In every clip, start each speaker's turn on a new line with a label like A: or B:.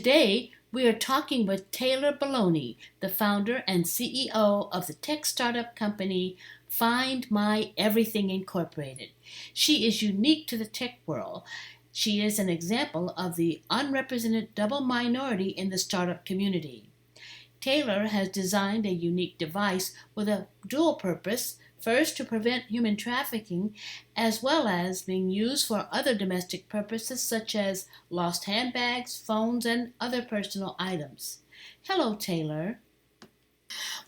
A: Today, we are talking with Taylor Baloney, the founder and CEO of the tech startup company Find My Everything Incorporated. She is unique to the tech world. She is an example of the unrepresented double minority in the startup community. Taylor has designed a unique device with a dual purpose, first to prevent human trafficking, as well as being used for other domestic purposes such as lost handbags, phones, and other personal items. Hello, Taylor.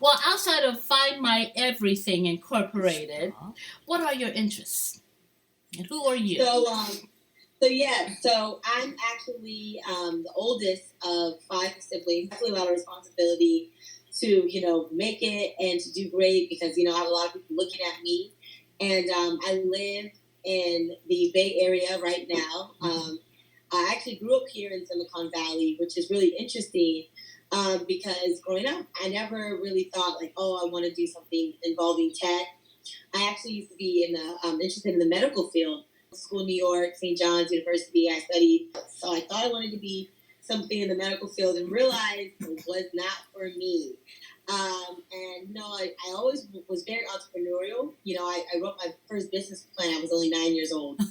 A: Well, outside of Find My Everything Incorporated, what are your interests? And who are you?
B: So I'm actually the oldest of five siblings. Definitely a lot of responsibility to make it and to do great because I have a lot of people looking at me, and I live in the Bay Area right now. I actually grew up here in Silicon Valley, which is really interesting because growing up, I never really thought like, oh, I want to do something involving tech. I actually used to be interested in the medical field. School in New York, St. John's University. I studied, so I thought I wanted to be something in the medical field, and realized it was not for me. And no, I always was very entrepreneurial. I wrote my first business plan. I was only 9 years old.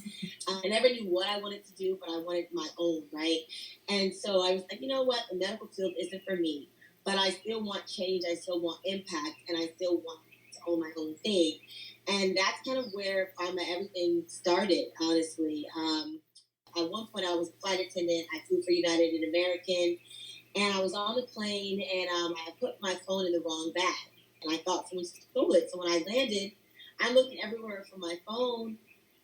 B: I never knew what I wanted to do, but I wanted my own, right? And so I was like, you know what, the medical field isn't for me, but I still want change. I still want impact, and I still want to own my own thing. And that's kind of where Find My Everything started, honestly. At one point, I was a flight attendant. I flew for United and American. And I was on the plane, and I put my phone in the wrong bag. And I thought someone stole it. So when I landed, I'm looking everywhere for my phone.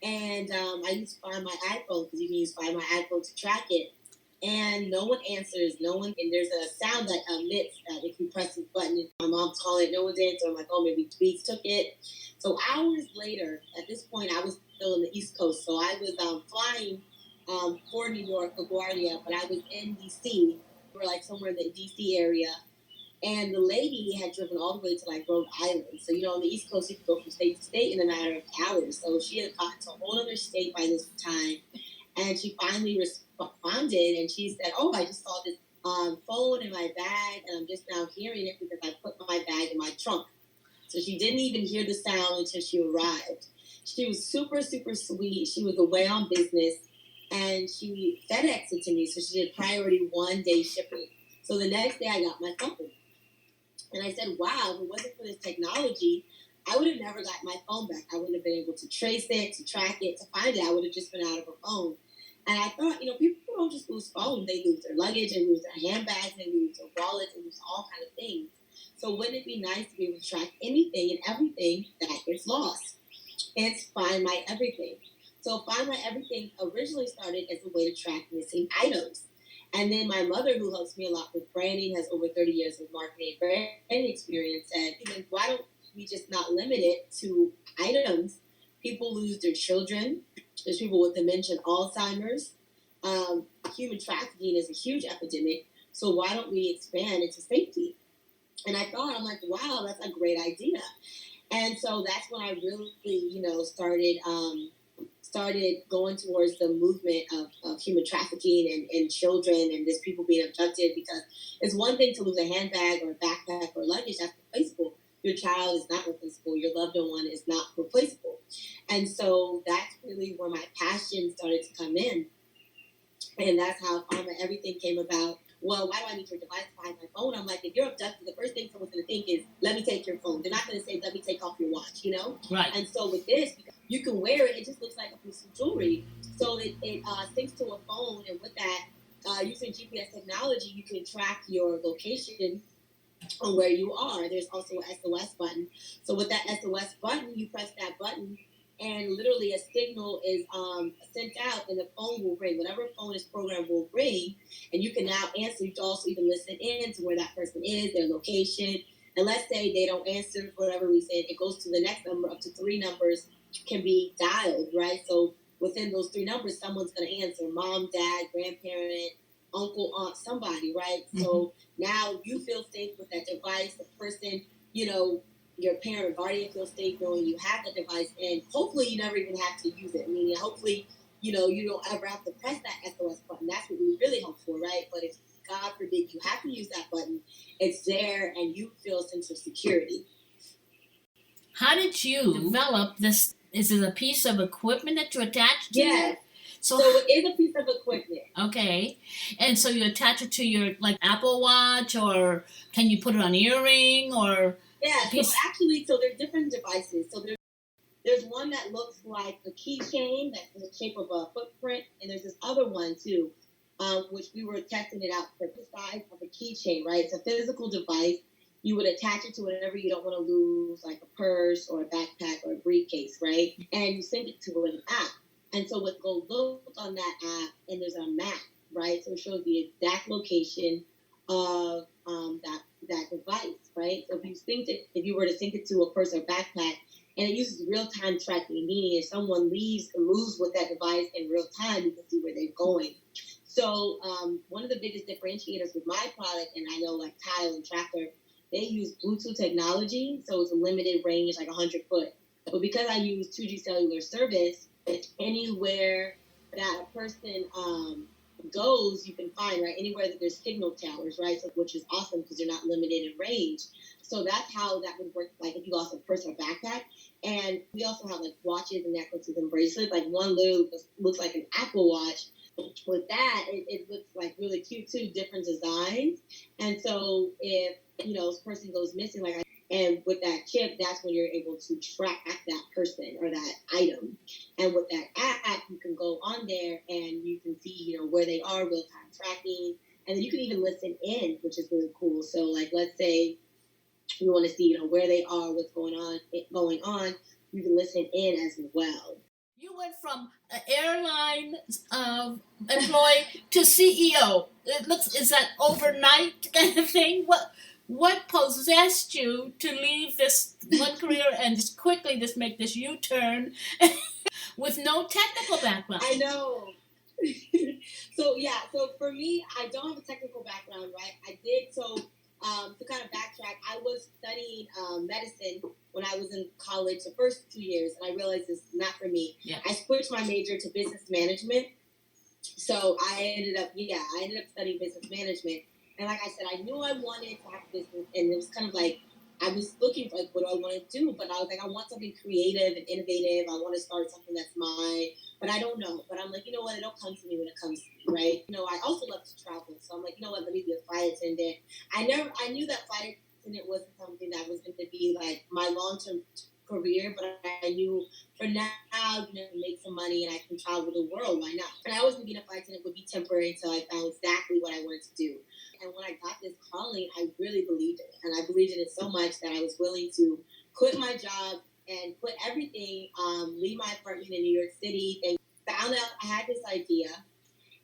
B: And I used to Find My iPhone because you can use Find My iPhone to track it. And no one answers. No one, and there's a sound that emits if you press this button. My mom's calling it. No one's answering. I'm like, oh, maybe Tweets took it. So hours later, at this point, I was still in the East Coast. So I was flying for New York, LaGuardia, but I was in D.C. We're like somewhere in the D.C. area. And the lady had driven all the way to like Rhode Island. So, on the East Coast, you could go from state to state in a matter of hours. So she had gotten to a whole other state by this time. And she finally responded, and she said, oh, I just saw this phone in my bag, and I'm just now hearing it because I put my bag in my trunk. So she didn't even hear the sound until she arrived. She was super, super sweet. She was away on business, and she FedExed it to me. So she did priority 1 day shipping. So the next day I got my phone. And I said, wow, if it wasn't for this technology, I would have never got my phone back. I wouldn't have been able to trace it, to track it, to find it. I would have just been out of a phone. And I thought, people don't just lose phones. They lose their luggage, they lose their handbags, they lose their wallets, they lose all kinds of things. So wouldn't it be nice to be able to track anything and everything that gets lost? It's Find My Everything. So Find My Everything originally started as a way to track missing items. And then my mother, who helps me a lot with branding, has over 30 years of marketing and branding experience, said, why don't we just not limit it to items? People lose their children. There's people with dementia and Alzheimer's. Human trafficking is a huge epidemic. So why don't we expand into safety? And I'm like, wow, that's a great idea. And so that's when I really, started going towards the movement of human trafficking and children and just people being abducted, because it's one thing to lose a handbag or a backpack or luggage, that's replaceable. Your child is not replaceable. Your loved one is not replaceable. And so that's really where my passion started to come in. And that's how Find My Everything came about. Well, why do I need your device to find my phone? I'm like, if you're abducted, the first thing someone's going to think is, let me take your phone. They're not going to say, let me take off your watch.
A: Right.
B: And so with this, you can wear it. It just looks like a piece of jewelry. So it syncs to a phone. And with that, using GPS technology, you can track your location on where you are. There's also an SOS button. So with that SOS button, you press that button, and literally a signal is sent out, and the phone will ring. Whatever phone is programmed will ring, and you can now answer. You can also even listen in to where that person is, their location. And let's say they don't answer for whatever reason, it goes to the next number. Up to 3 numbers can be dialed, right? So within those 3 numbers, someone's going to answer: mom, dad, grandparent, uncle, aunt, somebody, right? Mm-hmm. So now you feel safe with that device. The person, your parent, guardian feels safe knowing you have the device, and hopefully you never even have to use it. Meaning, hopefully, you don't ever have to press that SOS button. That's what we really hope for, right? But if God forbid you have to use that button, it's there and you feel a sense of security.
A: How did you develop this? Is it a piece of equipment that you attached to?
B: Yes.
A: It?
B: So it is a piece of equipment.
A: Okay. And so you attach it to your like Apple Watch, or can you put it on an earring, or
B: yeah, so actually, so there's different devices. So there's one that looks like a keychain that's in the shape of a footprint, and there's this other one too, which we were testing it out for the size of a keychain, right? It's a physical device. You would attach it to whatever you don't want to lose, like a purse or a backpack or a briefcase, right? And you send it to an app. And so what goes look on that app, and there's a map, right? So it shows the exact location of that device, right? So if you were to sync it to a purse or backpack, and it uses real-time tracking, meaning if someone leaves or moves with that device in real time, you can see where they're going. So one of the biggest differentiators with my product, and I know like Tile and Tracker, they use Bluetooth technology, so it's a limited range, like 100 foot. But because I use 2G cellular service, anywhere that a person goes, you can find, right? Anywhere that there's signal towers, right? So, which is awesome because you're not limited in range. So that's how that would work, like if you lost a purse or backpack. And we also have like watches and necklaces and bracelets. Like one literally looks like an Apple Watch. With that, it looks like really cute too, different designs. And so if, this person goes missing, and with that chip, that's when you're able to track that person or that item. And with that app, you can go on there and you can see, where they are, real-time tracking. And then you can even listen in, which is really cool. So like, let's say you want to see, where they are, what's going on, you can listen in as well.
A: You went from an airline employee to CEO. Is that overnight kind of thing? What possessed you to leave this one career and just quickly make this U-turn with no technical background?
B: I know. So for me, I don't have a technical background, right? I did to kind of backtrack. I was studying medicine when I was in college the first 2 years, and I realized it's not for me.
A: Yeah.
B: I switched my major to business management. So I ended up studying business management. And like I said, I knew I wanted to have business, and it was kind of like I was looking for like, what do I want to do? But I was like, I want something creative and innovative. I want to start something that's mine, but I don't know. But I'm like, you know what? It'll come to me when it comes to me, right? I also love to travel, so I'm like, you know what? Let me be a flight attendant. I knew that flight attendant wasn't something that was going to be like my long-term career, but I knew for now, make some money and I can travel the world. Why not? And I always knew being a flight attendant would be temporary until I found exactly what I wanted to do. And when I got this calling, I really believed in it. And I believed in it so much that I was willing to quit my job and quit everything, leave my apartment in New York City, and found out I had this idea.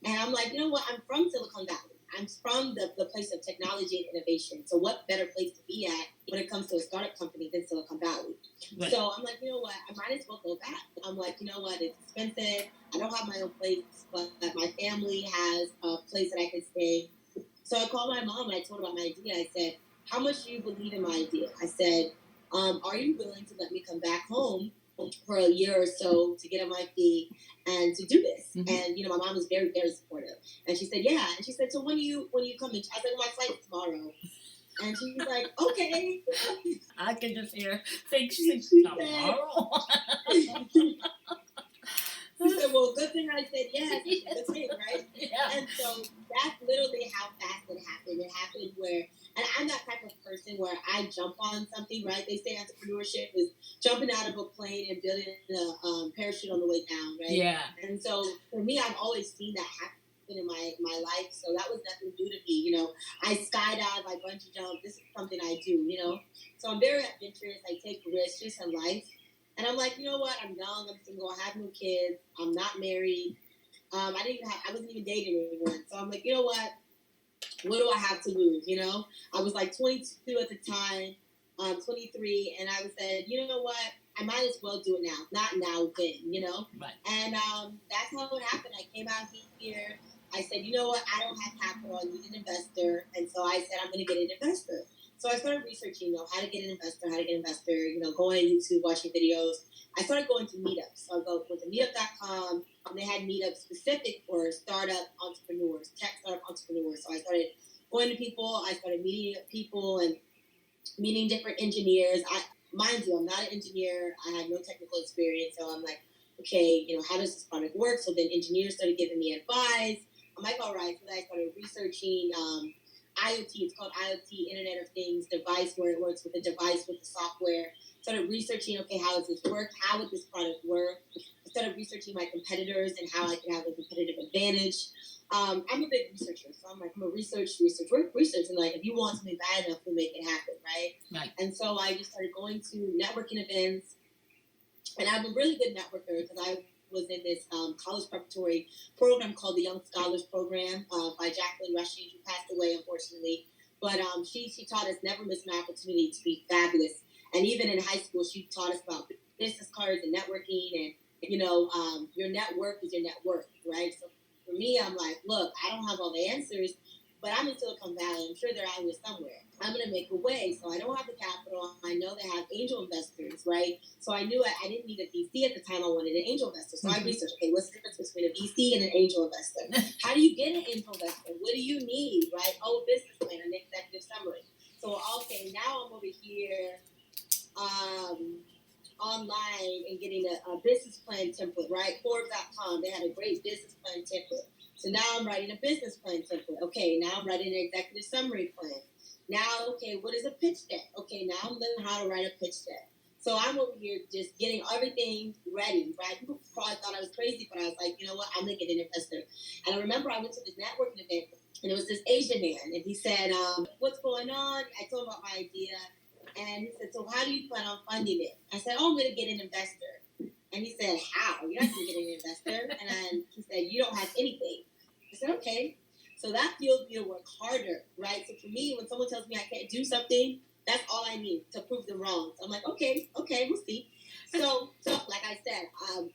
B: And I'm like, you know what? I'm from Silicon Valley. I'm from the place of technology and innovation. So what better place to be at when it comes to a startup company than Silicon Valley? Right. So I'm like, you know what? I might as well go back. I'm like, you know what? It's expensive. I don't have my own place, but my family has a place that I can stay. So I called my mom and I told her about my idea. I said, how much do you believe in my idea? I said, are you willing to let me come back home for a year or so to get on my feet and to do this? Mm-hmm. And my mom was very, very supportive. And she said, yeah. And she said, so when you come in? I said, well, my flight's tomorrow. And she was like, okay.
A: I can just hear things tomorrow.
B: She said, well, good thing I said yes. Good thing, right? Yeah. And so that's literally how fast it happened. It happened and I'm that type of person where I jump on something, right? They say entrepreneurship is jumping out of a plane and building a parachute on the way down, right?
A: Yeah.
B: And so for me, I've always seen that happen in my life. So that was nothing new to me. I skydive, I bungee jump. This is something I do, So I'm very adventurous. I take risks just in life. And I'm like, you know what? I'm young. I'm single. I have no kids. I'm not married. I wasn't even dating anyone. So I'm like, you know what? What do I have to lose? I was like 22 at the time, 23, and I said, you know what? I might as well do it now. Not now, then, Right. And that's how it happened. I came out here. I said, you know what? I don't have capital. I need an investor. And so I said, I'm going to get an investor. So I started researching, how to get an investor, going on YouTube, watching videos. I started going to meetups. So went to meetup.com, and they had meetups specific for startup entrepreneurs, tech startup entrepreneurs. So I started going to people, I started meeting people and meeting different engineers. Mind you, I'm not an engineer. I had no technical experience. So I'm like, okay, how does this product work? So then engineers started giving me advice. I'm like, all right. So then I started researching IoT. It's called IoT, Internet of Things device, where it works with the device, with the software. Started researching, okay, how does this work? How would this product work? I started researching my competitors and how I could have a competitive advantage. I'm a big researcher, so I'm a research, and like, if you want something bad enough, we'll make it happen, right?
A: Right.
B: And so I just started going to networking events, and I'm a really good networker because I was in this college preparatory program called the Young Scholars Program by Jacqueline Rushing, who passed away, unfortunately. But she taught us never miss an opportunity to be fabulous. And even in high school, she taught us about business cards and networking, and your network is your net worth, right? So for me, I'm like, look, I don't have all the answers, but I'm in Silicon Valley. I'm sure they're out here somewhere. I'm going to make a way. So I don't have the capital. I know they have angel investors, right? So I knew I didn't need a VC at the time. I wanted an angel investor. So I researched, okay, what's the difference between a VC and an angel investor? How do you get an angel investor? What do you need, right? Oh, a business plan, an executive summary. So, okay, now I'm over here online and getting a business plan template, right? Forbes.com, they had a great business plan template. So now I'm writing a business plan template. Okay, now I'm writing an executive summary plan. Now, okay, what is a pitch deck? Okay, now I'm learning how to write a pitch deck. So I'm over here just getting everything ready, right? People probably thought I was crazy, but I was like, you know what? I'm going to get an investor. And I remember I went to this networking event, and it was this Asian man, and he said, what's going on? I told him about my idea, and he said, so how do you plan on funding it? I said, oh, I'm going to get an investor. And he said, how? You're not going to get an investor. And then he said, you don't have anything. I said, okay. So that fuels me to work harder, right? So for me, when someone tells me I can't do something, that's all I need to prove them wrong. So I'm like, okay, we'll see. So like I said,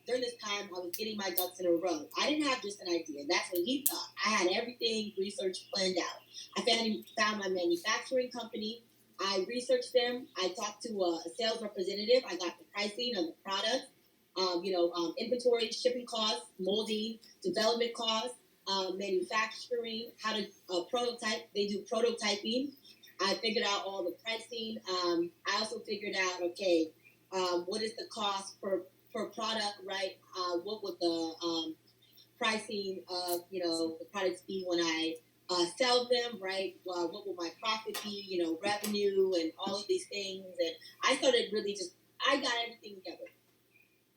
B: during this time, I was getting my ducks in a row. I didn't have just an idea. That's what he thought. I had everything researched, planned out. I found my manufacturing company. I researched them. I talked to a sales representative. I got the pricing of the products, inventory, shipping costs, molding, development costs, manufacturing, how to prototype. They do prototyping. I figured out all the pricing. I also figured out, okay, what is the cost per product, right? What would the pricing of, the products be when I sell them, right? What will my profit be, revenue and all of these things. And I started really I got everything together.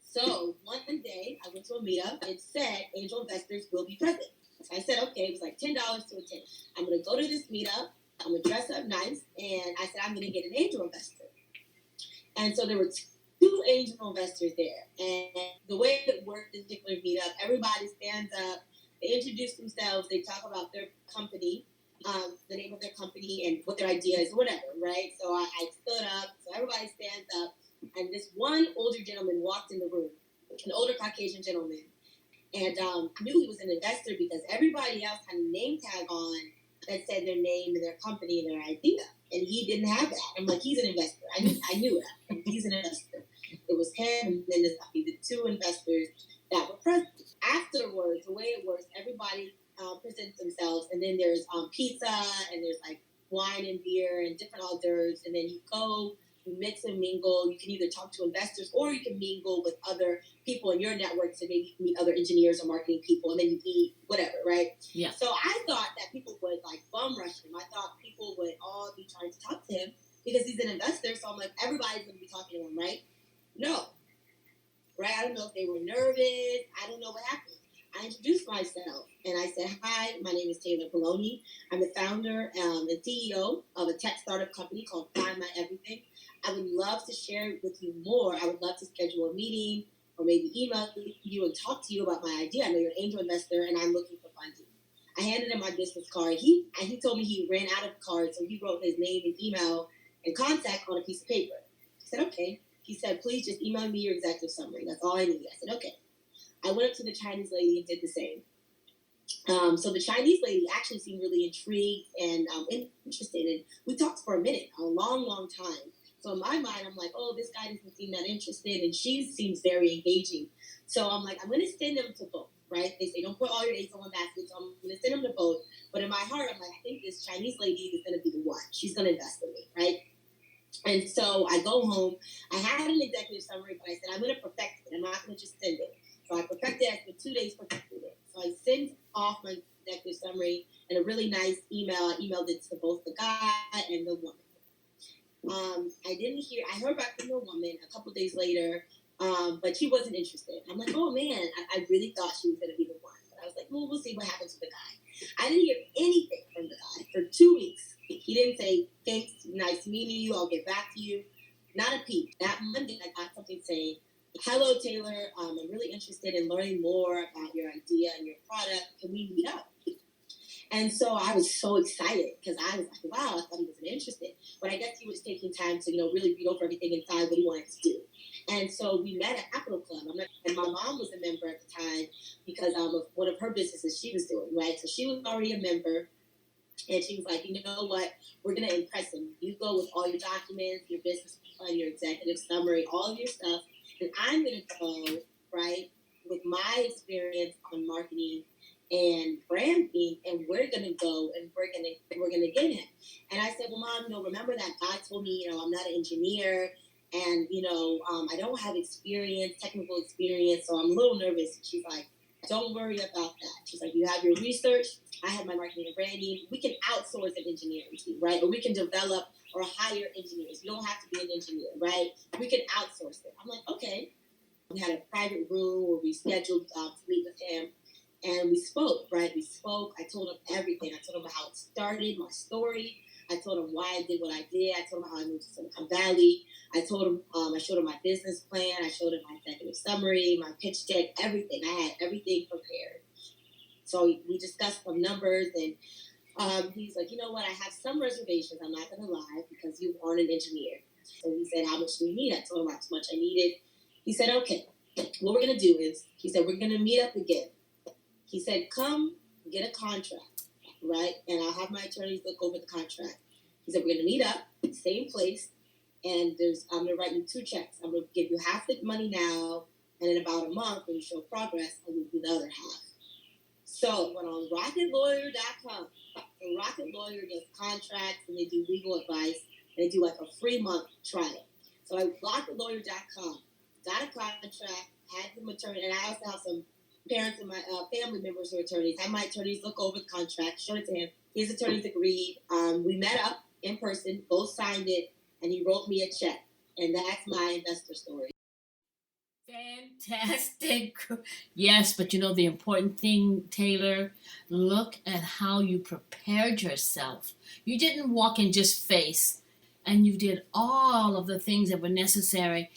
B: So one day I went to a meetup and it said angel investors will be present. So I said, okay, it was like $10 to attend. I'm going to go to this meetup. I'm going to dress up nice. And I said, I'm going to get an angel investor. And so there were two angel investors there. And the way it worked this particular meetup, everybody stands up. They introduce themselves. They talk about their company, the name of their company and what their idea is, whatever, right? So I stood up. So everybody stands up. And this one older gentleman walked in the room, an older Caucasian gentleman. And I knew he was an investor because everybody else had a name tag on that said their name and their company and their idea. And he didn't have that. I'm like, he's an investor. I knew that. He's an investor. It was him and then the two investors that were present. Afterwards, the way it works, everybody presents themselves. And then there's pizza and there's like wine and beer and different hors d'oeuvres. And then you go, you mix and mingle. You can either talk to investors or you can mingle with other people in your network. So maybe you can meet other engineers or marketing people and then you eat whatever, right?
A: Yeah.
B: So I thought that people would like bum rush him. I thought people would all be trying to talk to him because he's an investor. So I'm like, everybody's going to be talking to him, right? No. Right? I don't know if they were nervous. I don't know what happened. I introduced myself and I said, hi, my name is Taylor Baloney. I'm the founder and CEO of a tech startup company called Find My Everything. I would love to share with you more. I would love to schedule a meeting or maybe email you and talk to you about my idea. I know you're an angel investor and I'm looking for funding. I handed him my business card. He told me he ran out of cards, so he wrote his name and email and contact on a piece of paper. I said, okay. He said, please just email me your executive summary. That's all I need. I said, okay. I went up to the Chinese lady and did the same. So the Chinese lady actually seemed really intrigued and interested, and we talked for a minute, a long, long time. So in my mind, I'm like, oh, this guy doesn't seem that interested, and she seems very engaging. So I'm like, I'm going to send them to both, right? They say don't put all your eggs in one basket, so I'm going to send them to both. But in my heart, I'm like, I think this Chinese lady is going to be the one. She's going to invest in me, right? And so I go home. I had an executive summary, but I said, I'm going to perfect it. I'm not going to just send it. So I perfected it. I spent 2 days perfecting it. So I sent off my executive summary in a really nice email. I emailed it to both the guy and the woman. I didn't hear, I heard back from the woman a couple days later, but she wasn't interested. I'm like, oh man, I really thought she was going to be the one. But I was like, well, we'll see what happens with the guy. I didn't hear anything from the guy for 2 weeks. He didn't say, thanks, nice meeting you, I'll get back to you. Not a peep. That Monday, I got something saying, hello, Taylor, I'm really interested in learning more about your idea and your product. Can we meet up? And so I was so excited because I was like, wow, I thought he wasn't interested. But I guess he was taking time to, really read over everything inside what he wanted to do. And so we met at Capital Club. And my mom was a member at the time because of one of her businesses she was doing, right? So she was already a member. And she was like, you know what? We're going to impress him. You go with all your documents, your business plan, your executive summary, all of your stuff. And I'm going to go, right, with my experience on marketing and branding, and we're gonna go and we're gonna get him. And I said, well, Mom, remember that God told me, I'm not an engineer, and I don't have technical experience, so I'm a little nervous. She's like, don't worry about that. She's like, you have your research. I have my marketing and branding. We can outsource an engineering team, right? Or we can develop or hire engineers. You don't have to be an engineer, right? We can outsource it. I'm like, okay. We had a private room where we scheduled to meet with him. And we spoke, right? We spoke. I told him everything. I told him how it started, my story. I told him why I did what I did. I told him how I moved to Silicon Valley. I told him, I showed him my business plan. I showed him my executive summary, my pitch deck, everything. I had everything prepared. So we discussed some numbers, and he's like, you know what? I have some reservations. I'm not going to lie because you aren't an engineer. So he said, how much do you need? I told him how much I needed. He said, okay, what we're going to do is, he said, we're going to meet up again. He said, come get a contract, right? And I'll have my attorneys look over the contract. He said, we're going to meet up, same place, and I'm going to write you 2 checks. I'm going to give you half the money now, and in about a month, when you show progress, I'll give you the other half. So I went on rocketlawyer.com. So Rocket Lawyer does contracts, and they do legal advice, and they do like a free month trial. So I rocketlawyer.com, got a contract, had some attorney, and I also have some parents and my family members who are attorneys. Had my attorneys look over the contract, showed it to him. His attorneys agreed. We met up in person, both signed it, and he wrote me a check. And that's my investor story.
A: Fantastic. Yes, but the important thing, Taylor, look at how you prepared yourself. You didn't walk in just face, and you did all of the things that were necessary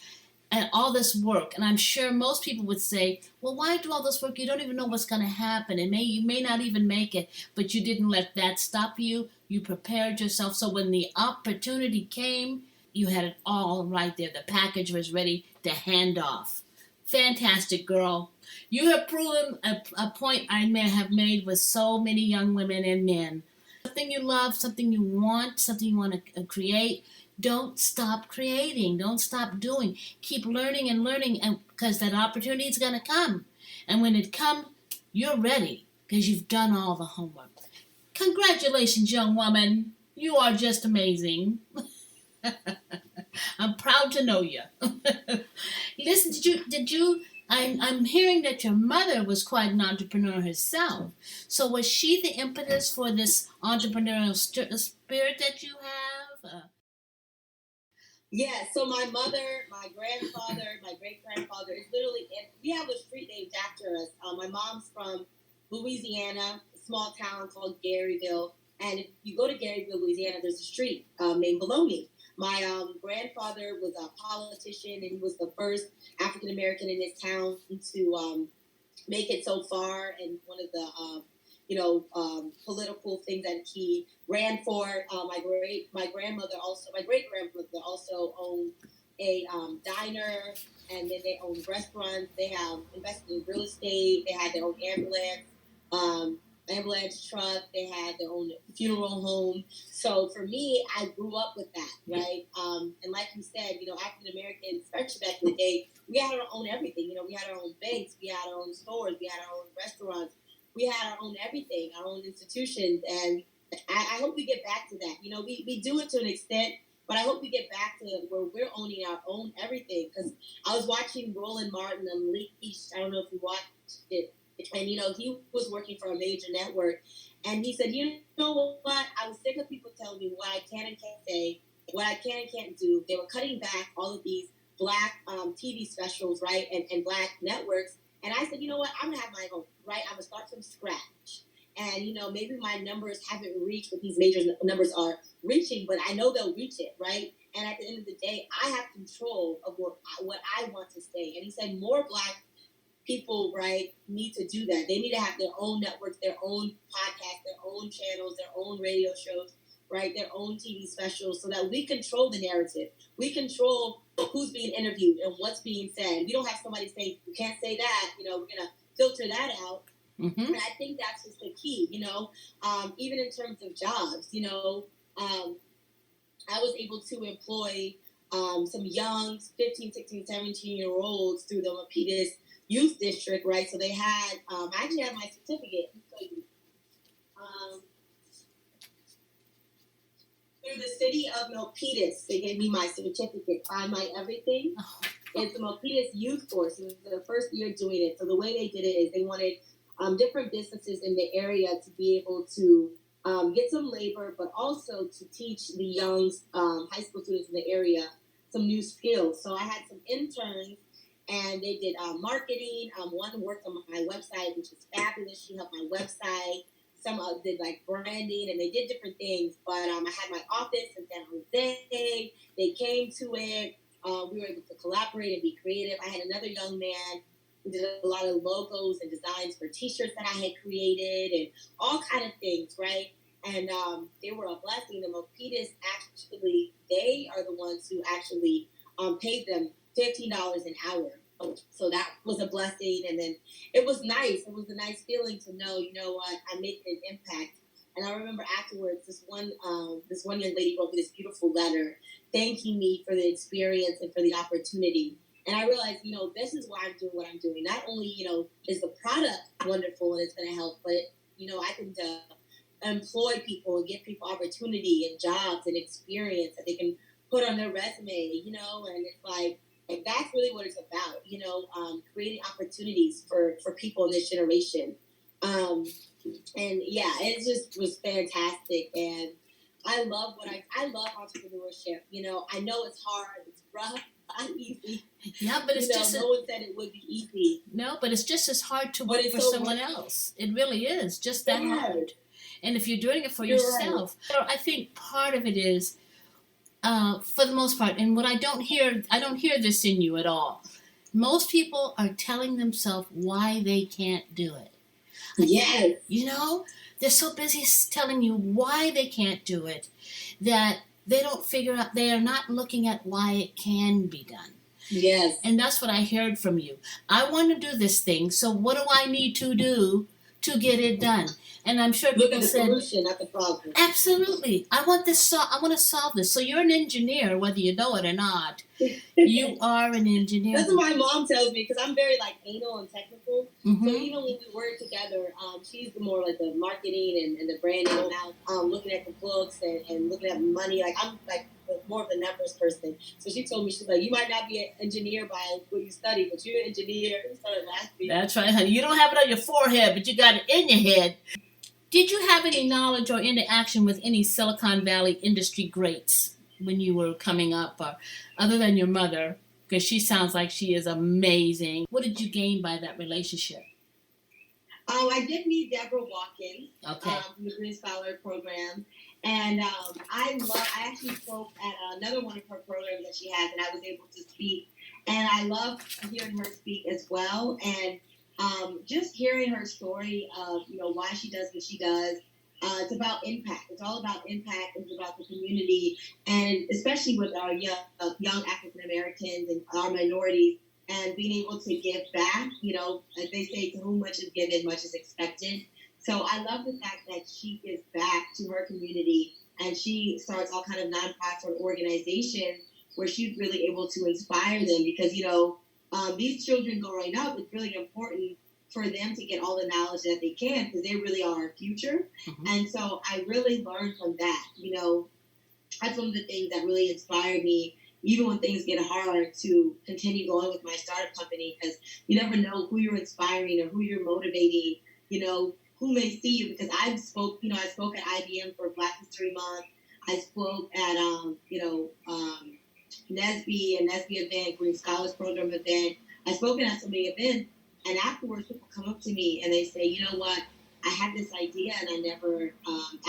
A: and all this work. And I'm sure most people would say, well, why do all this work? You don't even know what's going to happen. And you may not even make it, but you didn't let that stop you. You prepared yourself. So when the opportunity came, you had it all right there. The package was ready to hand off. Fantastic, girl. You have proven a point I may have made with so many young women and men. Something you love, something you want, something you want to create. Don't stop creating. Don't stop doing. Keep learning and learning, and because that opportunity is going to come. And when it comes, you're ready because you've done all the homework. Congratulations, young woman. You are just amazing. I'm proud to know you. Listen, I'm hearing that your mother was quite an entrepreneur herself. So was she the impetus for this entrepreneurial spirit that you have?
B: Yeah, so my mother, my grandfather, my great grandfather is literally, and we have a street named after us. My mom's from Louisiana, a small town called Garyville. And if you go to Garyville, Louisiana, there's a street named Baloney. My grandfather was a politician, and he was the first African American in this town to make it so far. And one of the political things that he ran for. My great grandmother also owned a diner, and then they owned restaurants. They have invested in real estate. They had their own ambulance. ambulance truck. They had their own funeral home. So for me, I grew up with that, right? And like you said, African Americans, especially back in the day, we had our own everything. We had our own banks, we had our own stores, we had our own restaurants, we had our own everything, our own institutions. And I hope we get back to that. We do it to an extent, but I hope we get back to where we're owning our own everything. Because I was watching Roland Martin Unleashed. I don't know if you watched it. And, he was working for a major network. And he said, you know what? I was sick of people telling me what I can and can't say, what I can and can't do. They were cutting back all of these black TV specials, right? And black networks. And I said, you know what? I'm going to have my own, right? I'm going to start from scratch. And, maybe my numbers haven't reached what these major numbers are reaching, but I know they'll reach it, right? And at the end of the day, I have control of what I want to say. And he said more black people, right, need to do that. They need to have their own networks, their own podcasts, their own channels, their own radio shows, right, their own TV specials, so that we control the narrative. We control who's being interviewed and what's being said. We don't have somebody saying, you can't say that, we're going to filter that out. Mm-hmm. And I think that's just the key, even in terms of jobs, I was able to employ some young 15, 16, 17-year-olds through the Milpitas Youth District, right? So they had, I actually had my certificate. Through the city of Milpitas, they gave me my certificate, Find My Everything. Oh. It's the Milpitas Youth Force. It was their first year doing it. So the way they did it is they wanted different businesses in the area to be able to get some labor, but also to teach the young high school students in the area some new skills. So I had some interns, and they did marketing. One worked on my website, which is fabulous. She helped my website. Some did like branding, and they did different things. But I had my office in San Jose. They came to it. We were able to collaborate and be creative. I had another young man who did a lot of logos and designs for T-shirts that I had created, and all kind of things, right? And they were a blessing. The Milpitas actually, they are the ones who actually paid them $15 an hour. So that was a blessing. And then it was nice. It was a nice feeling to know, you know what, I'm making an impact. And I remember afterwards, this one young lady wrote me this beautiful letter thanking me for the experience and for the opportunity. And I realized, this is why I'm doing what I'm doing. Not only, is the product wonderful and it's going to help, but, I can employ people and give people opportunity and jobs and experience that they can put on their resume, and it's like, that's really what it's about, creating opportunities for people in this generation. And yeah, it just was fantastic. And I love I love entrepreneurship. I know it's hard, it's rough, not easy.
A: Yeah, but it's just
B: no one said it would be easy.
A: No, but it's just as hard to work for someone else. It really is just that hard. And if you're doing it for yourself, right. I think part of it is, for the most part, and what I don't hear this in you at all. Most people are telling themselves why they can't do it.
B: Yes.
A: They're so busy telling you why they can't do it that they don't figure out, they are not looking at why it can be done.
B: Yes.
A: And that's what I heard from you. I want to do this thing, so what do I need to do to get it done? And I'm sure
B: look at the solution, not the problem.
A: Absolutely. I want to solve this. So you're an engineer, whether you know it or not. You are an engineer.
B: That's what my mom tells me, because I'm very anal and technical. Mm-hmm. So even when we work together, she's more like the marketing and the branding, and looking at the books and looking at money. I'm more of a numbers person. So she told me, she's like, you might not be an engineer by what you study, but you're an engineer.
A: That's right, honey. You don't have it on your forehead, but you got it in your head. Did you have any knowledge or interaction with any Silicon Valley industry greats when you were coming up, or other than your mother? Because she sounds like she is amazing. What did you gain by that relationship?
B: I did meet Deborah Watkins from the Green Scholar Program. And I actually spoke at another one of her programs that she has, and I was able to speak. And I love hearing her speak as well. And just hearing her story of, why she does what she does. It's about impact. It's all about impact. It's about the community, and especially with our young African Americans and our minorities, and being able to give back. As they say, to whom much is given, much is expected. So I love the fact that she gives back to her community and she starts all kind of nonprofit organizations where she's really able to inspire them because, these children growing up, it's really important for them to get all the knowledge that they can because they really are our future. Mm-hmm. And so I really learned from that. That's one of the things that really inspired me, even when things get hard, to continue going with my startup company because you never know who you're inspiring or who you're motivating, who may see you. Because I spoke at IBM for Black History Month. I spoke at, NSBE and NSBE event, Green Scholars Program event. I spoke at so many events, and afterwards people come up to me and they say, you know what, I had this idea and I never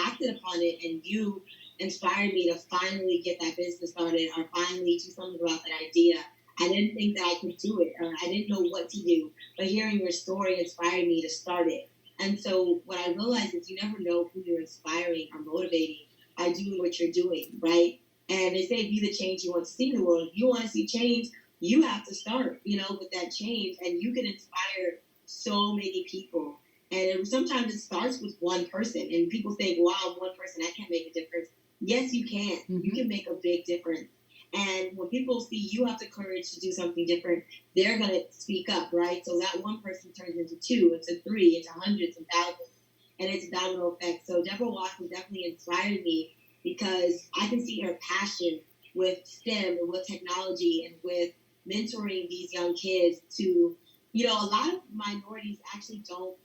B: acted upon it, and you inspired me to finally get that business started or finally do something about that idea. I didn't think that I could do it, or I didn't know what to do, but hearing your story inspired me to start it. And so what I realized is you never know who you're inspiring or motivating by doing what you're doing, right? And they say be the change you want to see in the world. If you want to see change, you have to start, with that change, and you can inspire so many people. And sometimes it starts with one person, and people think, wow, I'm one person, I can't make a difference. Yes, you can. Mm-hmm. You can make a big difference. And when people see you have the courage to do something different, they're going to speak up, right? So that one person turns into two, into three, into hundreds and thousands, and it's a domino effect. So Deborah Watkins definitely inspired me because I can see her passion with STEM and with technology and with mentoring these young kids to, a lot of minorities actually don't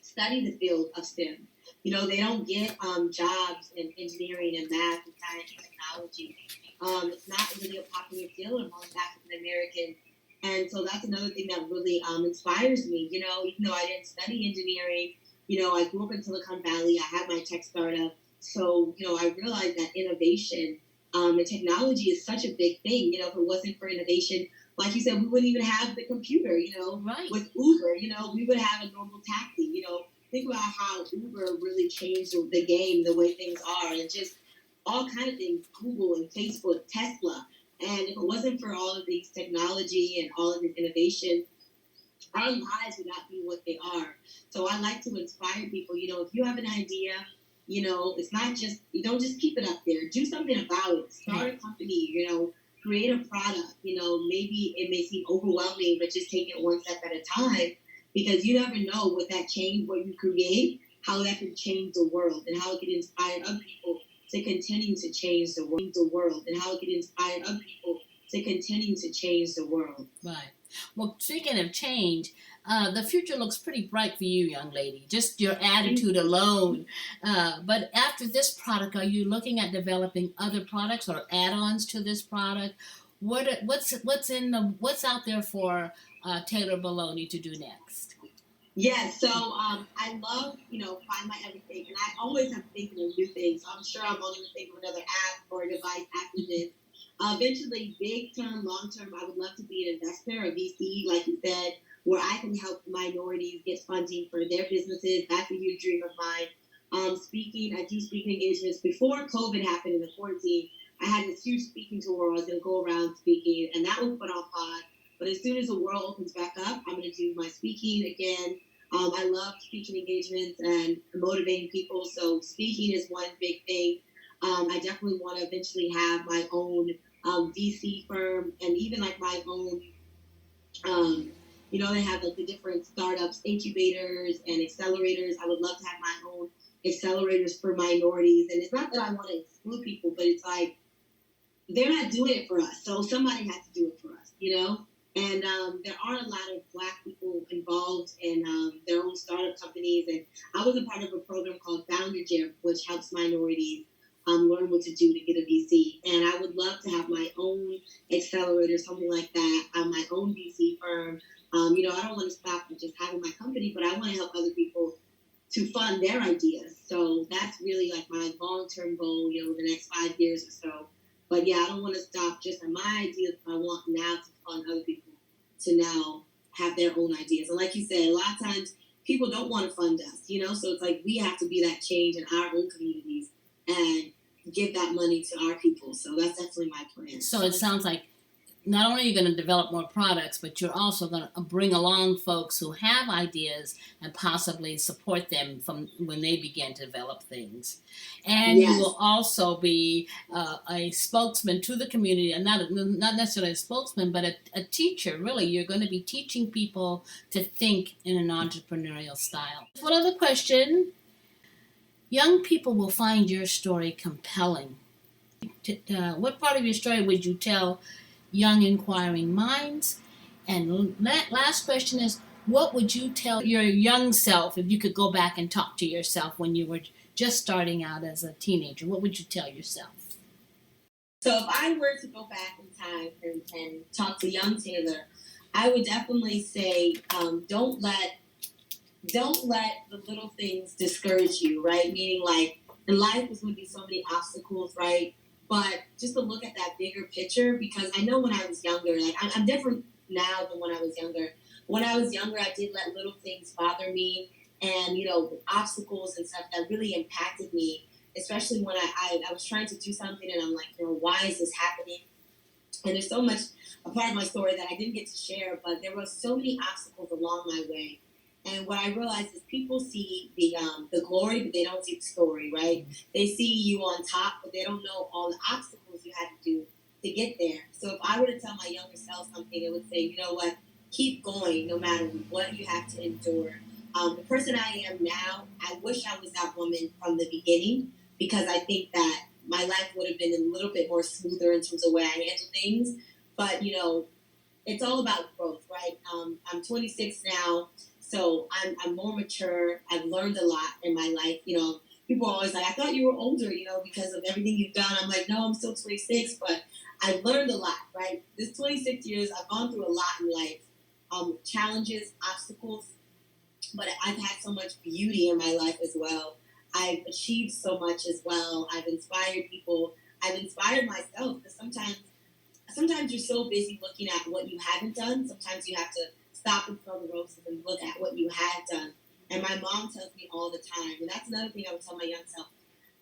B: study the field of STEM. They don't get jobs in engineering and math and science and technology. It's not really a popular field among African Americans. And so that's another thing that really inspires me. Even though I didn't study engineering, I grew up in Silicon Valley. I had my tech startup. So, I realized that innovation and technology is such a big thing. If it wasn't for innovation, like you said, we wouldn't even have the computer, right. With Uber, we would have a normal taxi, think about how Uber really changed the game, the way things are, and just all kind of things, Google and Facebook, Tesla. And if it wasn't for all of these technology and all of this innovation, our lives would not be what they are. So I like to inspire people, if you have an idea, it's not just, you don't just keep it up there. Do something about it. Start a company, create a product. Maybe it may seem overwhelming, but just take it one step at a time because you never know what that change, what you create, how that can change the world and how it can inspire other people to continue to change the world and how it can inspire other people to continue to change the world.
A: Right. Well, speaking of change, the future looks pretty bright for you, young lady. Just your attitude alone. But after this product, are you looking at developing other products or add-ons to this product? What's out there for Taylor Baloney to do next?
B: Yeah, so I love, find my everything, and I always have thinking of new things. So I'm sure I'm only going to think of another app or a device after this. Eventually, big term, long term, I would love to be an investor or VC, like you said, where I can help minorities get funding for their businesses. That's a huge dream of mine. Speaking, I do speaking engagements. Before COVID happened in the quarantine, I had this huge speaking tour where I was going to go around speaking, and that was put on pause. But as soon as the world opens back up, I'm going to do my speaking again. I love speaking engagements and motivating people. So speaking is one big thing. I definitely want to eventually have my own VC firm and even like my own, they have like the different startups, incubators and accelerators. I would love to have my own accelerators for minorities. And it's not that I want to exclude people, but it's like they're not doing it for us. So somebody has to do it for us, And there aren't a lot of Black people involved in their own startup companies. And I was a part of a program called Founder Gym, which helps minorities learn what to do to get a VC. And I would love to have my own accelerator, something like that, my own VC firm. I don't want to stop with just having my company, but I want to help other people to fund their ideas. So that's really like my long-term goal, the next 5 years or so. But yeah, I don't want to stop just on my ideas. I want now to fund other people to now have their own ideas. And like you said, a lot of times people don't want to fund us, so it's like we have to be that change in our own communities and give that money to our people. So that's definitely my plan.
A: So it sounds like not only are you going to develop more products, but you're also going to bring along folks who have ideas and possibly support them from when they begin to develop things. And you
B: Yes.
A: will also be a spokesman to the community, and not necessarily a spokesman, but a teacher. Really, you're going to be teaching people to think in an entrepreneurial style. One other question. Young people will find your story compelling. What part of your story would you tell young inquiring minds? And last question is, what would you tell your young self if you could go back and talk to yourself when you were just starting out as a teenager? What would you tell yourself?
B: So if I were to go back in time and talk to young Taylor, I would definitely say, don't let the little things discourage you, right? Meaning, like, in life there's going to be so many obstacles, right? But just to look at that bigger picture, because I know when I was younger, like, I'm different now than when I was younger. When I was younger, I did let little things bother me, and obstacles and stuff that really impacted me. Especially when I was trying to do something, and I'm like, why is this happening? And there's so much a part of my story that I didn't get to share, but there were so many obstacles along my way. And what I realized is people see the glory, but they don't see the story, right? They see you on top, but they don't know all the obstacles you had to do to get there. So if I were to tell my younger self something, it would say, you know what, keep going no matter what you have to endure. The person I am now, I wish I was that woman from the beginning, because I think that my life would have been a little bit more smoother in terms of where I handle things. But it's all about growth, right? I'm 26 now, so I'm more mature. I've learned a lot in my life. People are always like, I thought you were older, because of everything you've done. I'm like, no, I'm still 26, but I've learned a lot, right? This 26 years, I've gone through a lot in life, challenges, obstacles, but I've had so much beauty in my life as well. I've achieved so much as well. I've inspired people. I've inspired myself, because sometimes you're so busy looking at what you haven't done. Sometimes you have to stop and throw the roses and look at what you have done. And my mom tells me all the time, and that's another thing I would tell my young self: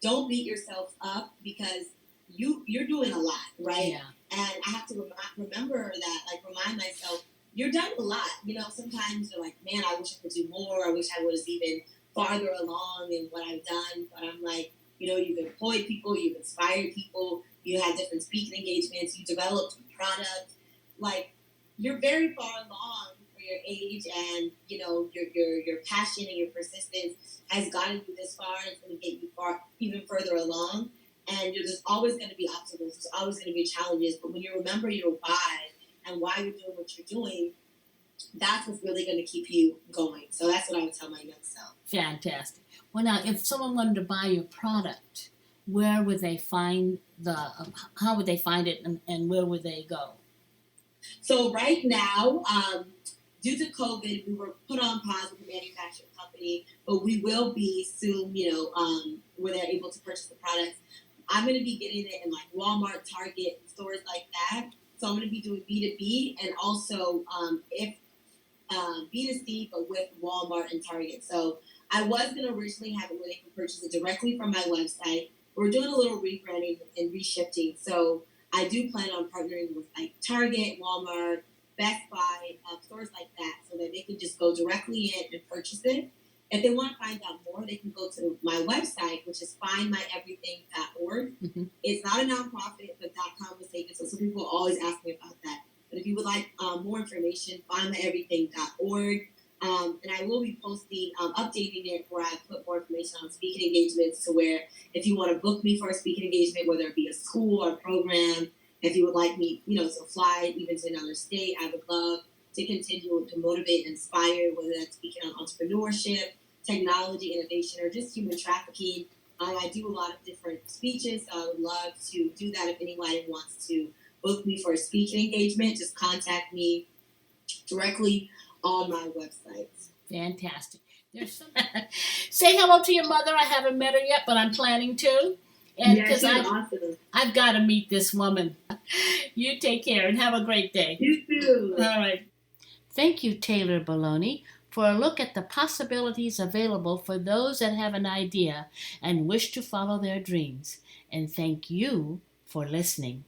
B: don't beat yourself up, because you're doing a lot, right?
A: Yeah.
B: And I have to remember that, like, remind myself, you're done a lot. Sometimes you're like, man, I wish I could do more. I wish I was even farther along in what I've done. But I'm like, you've employed people, you've inspired people, you had different speaking engagements, you developed a product. Like, you're very far along for your age, and your passion and your persistence has gotten you this far, and it's going to get you far, even further along. And there's always going to be obstacles, there's always going to be challenges. But when you remember your why and why you're doing what you're doing, that's what's really going to keep you going. So that's what I would tell my young self.
A: Fantastic. Well, now, if someone wanted to buy your product, where would they find how would they find it, and where would they go?
B: So right now, due to COVID, we were put on pause with the manufacturing company, but we will be soon, where they're able to purchase the products. I'm going to be getting it in, like, Walmart, Target, stores like that. So I'm going to be doing B2B, and also if B2C, but with Walmart and Target. So I was going to originally have it where they can purchase it directly from my website. We're doing a little rebranding and reshifting. So I do plan on partnering with, like, Target, Walmart, Best Buy, stores like that, so that they can just go directly in and purchase it. If they want to find out more, they can go to my website, which is findmyeverything.org.
A: Mm-hmm.
B: It's not a nonprofit, but .com was taken, so some people always ask me about that. But if you would like more information, findmyeverything.org. And I will be posting, updating it, where I put more information on speaking engagements, to where if you want to book me for a speaking engagement, whether it be a school or a program, if you would like me, to fly even to another state, I would love to continue to motivate and inspire, whether that's speaking on entrepreneurship, technology, innovation, or just human trafficking. I do a lot of different speeches, so I would love to do that. If anybody wants to book me for a speaking engagement, just contact me directly on my website.
A: Fantastic. Say hello to your mother. I haven't met her yet, but I'm planning to. And
B: Yeah, she's awesome.
A: I've got to meet this woman. You take care and have a great day.
B: You too.
A: All right. Thank you, Taylor Baloney, for a look at the possibilities available for those that have an idea and wish to follow their dreams. And thank you for listening.